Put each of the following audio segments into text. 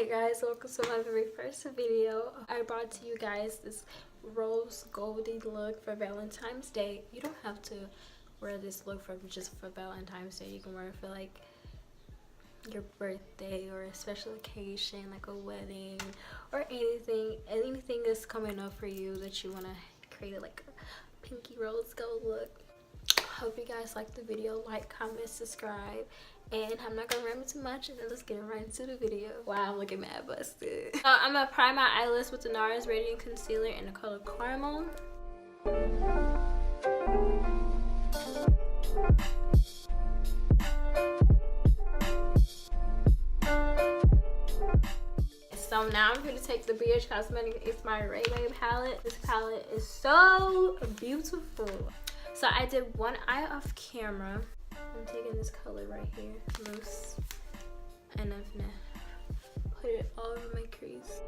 Hey guys, welcome to my very first video. I brought to you guys this rose goldy look for Valentine's Day. You don't have to wear this look for just for Valentine's Day. You can wear it for like your birthday or a special occasion like a wedding or anything that's coming up for you that you want to create like a pinky rose gold look. Hope you guys like the video. Like, comment, subscribe, and I'm not gonna ramble too much, and then let's get right into the video. Wow, I'm looking mad busted. So I'm gonna prime my eyelids with the Nars Radiant Concealer in the color Caramel. So now I'm going to take the Cosmetics Itsmyrayeraye palette. This palette is so beautiful. So I did one eye off camera. I'm taking this color right here, loose, and I'm gonna put it all over my crease.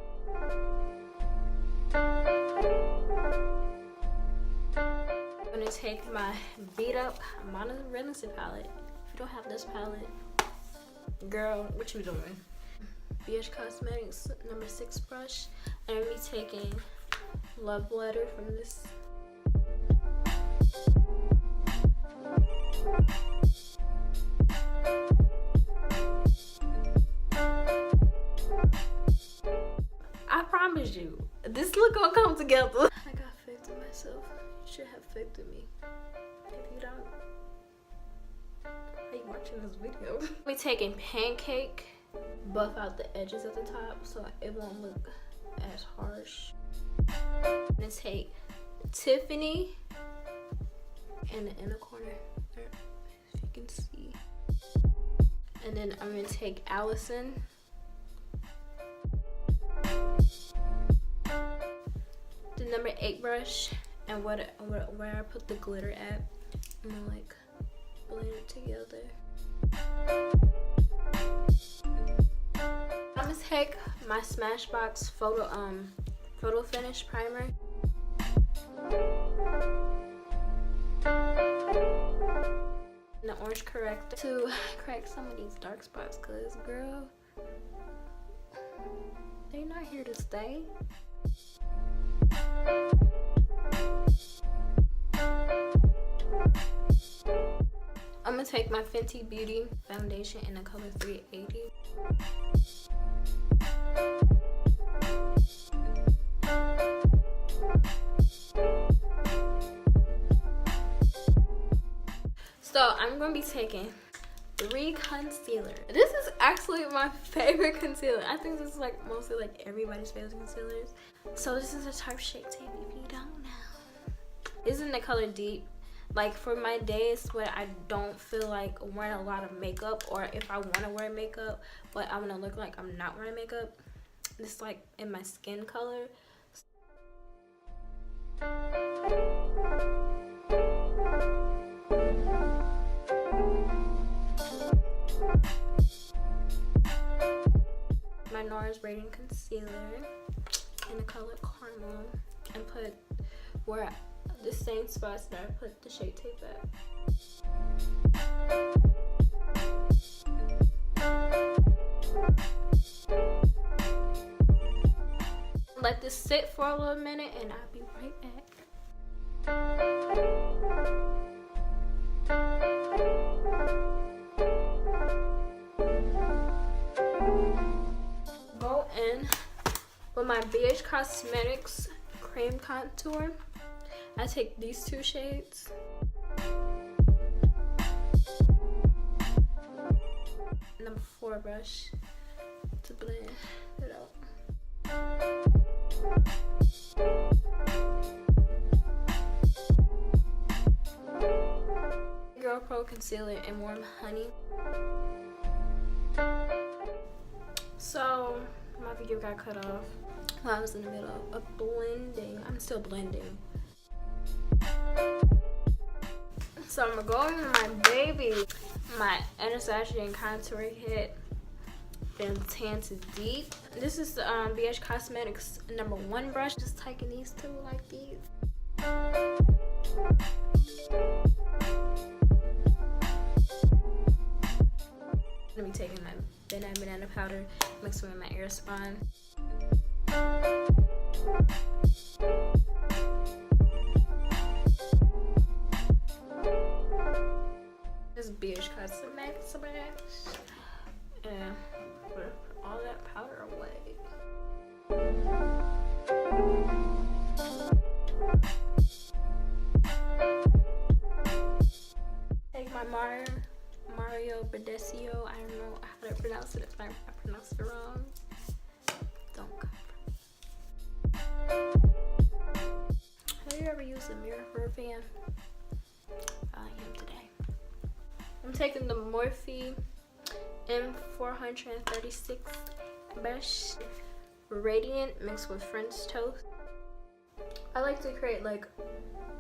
I'm gonna take my beat up Mono Renaissance palette. If you don't have this palette, girl, what you doing? BH Cosmetics number 6 brush, and I'm gonna be taking Love Letter from this. I promise you, this look gonna come together. I got faith in myself. You should have faith in me. If you don't, why are you watching this video? We're taking Pancake, buff out the edges at the top so it won't look as harsh. I'm gonna take Tiffany in the inner corner, if you can see. And then I'm gonna take Allison. The number 8 brush, and where I put the glitter at, I'm gonna like blend it together. I'm gonna take my Smashbox photo finish primer. And the orange corrector to correct some of these dark spots, cause girl, they're not here to stay. I'm gonna take my Fenty Beauty foundation in the color 380. So I'm gonna be taking Drei concealer. This is actually my favorite concealer. I think this is like mostly like everybody's favorite concealers. So this is a Tarte Shape Tape if you don't know. This is in the color Deep. Like for my days where I don't feel like wearing a lot of makeup, or if I want to wear makeup but I want to look like I'm not wearing makeup, this is like in my skin color. My Nars Radiant Concealer in the color Caramel, and put where the same spots that I put the Shape Tape at. Let this sit for a little minute and I'll be right back. Go in with my BH Cosmetics cream contour. I take these 2 shades. Number 4 brush to blend it out. Girl Pro concealer in Warm Honey. So my video got cut off while I was in the middle of blending. I'm still blending. So I'm gonna go in my baby, my Anastasia and contour kit, then Tan to Deep. This is the BH Cosmetics number 1 brush. Just taking these 2 like these. Let me take my the Nye Banana Powder mixed with my Airspun. This beige Cosmetics Itsmyrayeraye. And put all that powder away. Take my Mario Badescu. I don't know how to pronounce it. If I pronounce it wrong, don't come for me. Have you ever used a mirror for a fan? I am today. I'm taking the Morphe M436 brush, Radiant mixed with French toast. I like to create, like,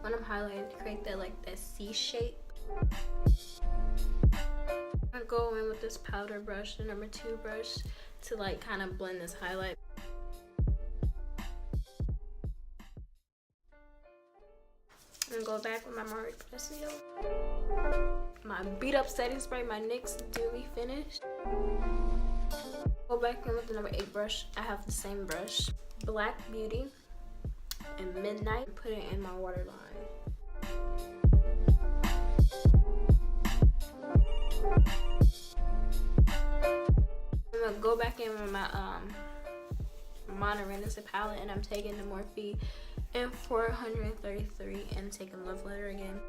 when I'm highlighting, create that C shape. I go in with this powder brush, the number 2 brush, to like kind of blend this highlight. And go back with my Mario Badescu. My beat up setting spray, my NYX Dewy finish. Go back in with the number 8 brush. I have the same brush. Black Beauty and Midnight. Put it in my waterline. I'm gonna go back in with my Monterey palette, and I'm taking the Morphe M433 and taking Love Letter again.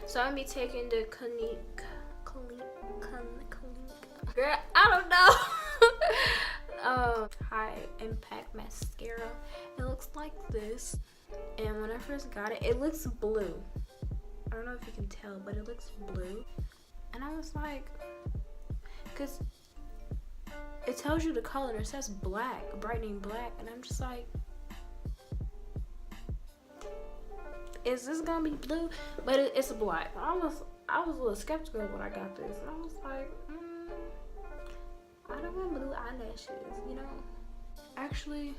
So I'm gonna be taking the Clinique, girl, I don't know. High Impact Mascara. It looks like this, and when I first got it, it looks blue. I don't know if you can tell, but it looks blue. And I was like, cause it tells you the color and it says black, brightening black, and I'm just like, is this gonna be blue? But it's black. I was a little skeptical when I got this, and I was like, I don't want blue eyelashes, you know. Actually,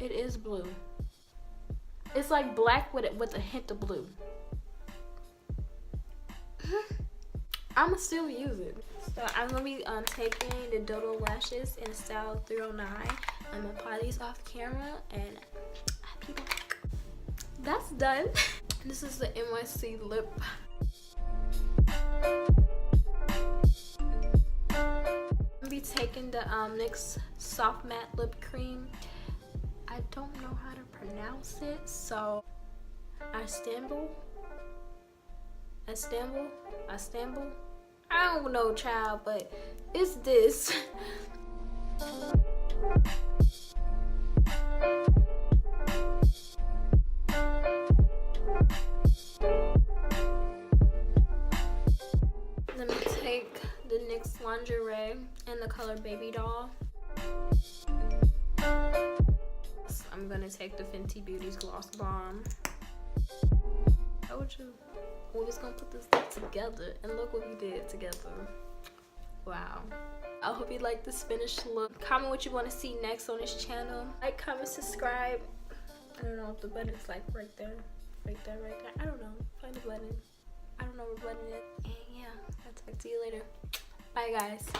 it is blue. It's like black with a hint of blue. I'ma still use it. So I'm gonna be taking the Dodo Lashes in style 309. I'm gonna apply these off camera, and I'll be back. That's done. This is the NYC lip. I'm gonna be taking the NYX Soft Matte Lip Cream. I don't know how to pronounce it, so Istanbul. I don't know, child, but it's this. Let me take the NYX Lingerie in the color Baby Doll. I'm gonna take the Fenty Beauty's Gloss Bomb. How would you? We was gonna put this thing together, and look what we did together. Wow. I hope you like this finished look. Comment what you want to see next on this channel. Like, comment, subscribe. I don't know if the button's like right there. Right there. I don't know. Find the button. I don't know where the button is. And yeah, I'll talk to you later. Bye, guys.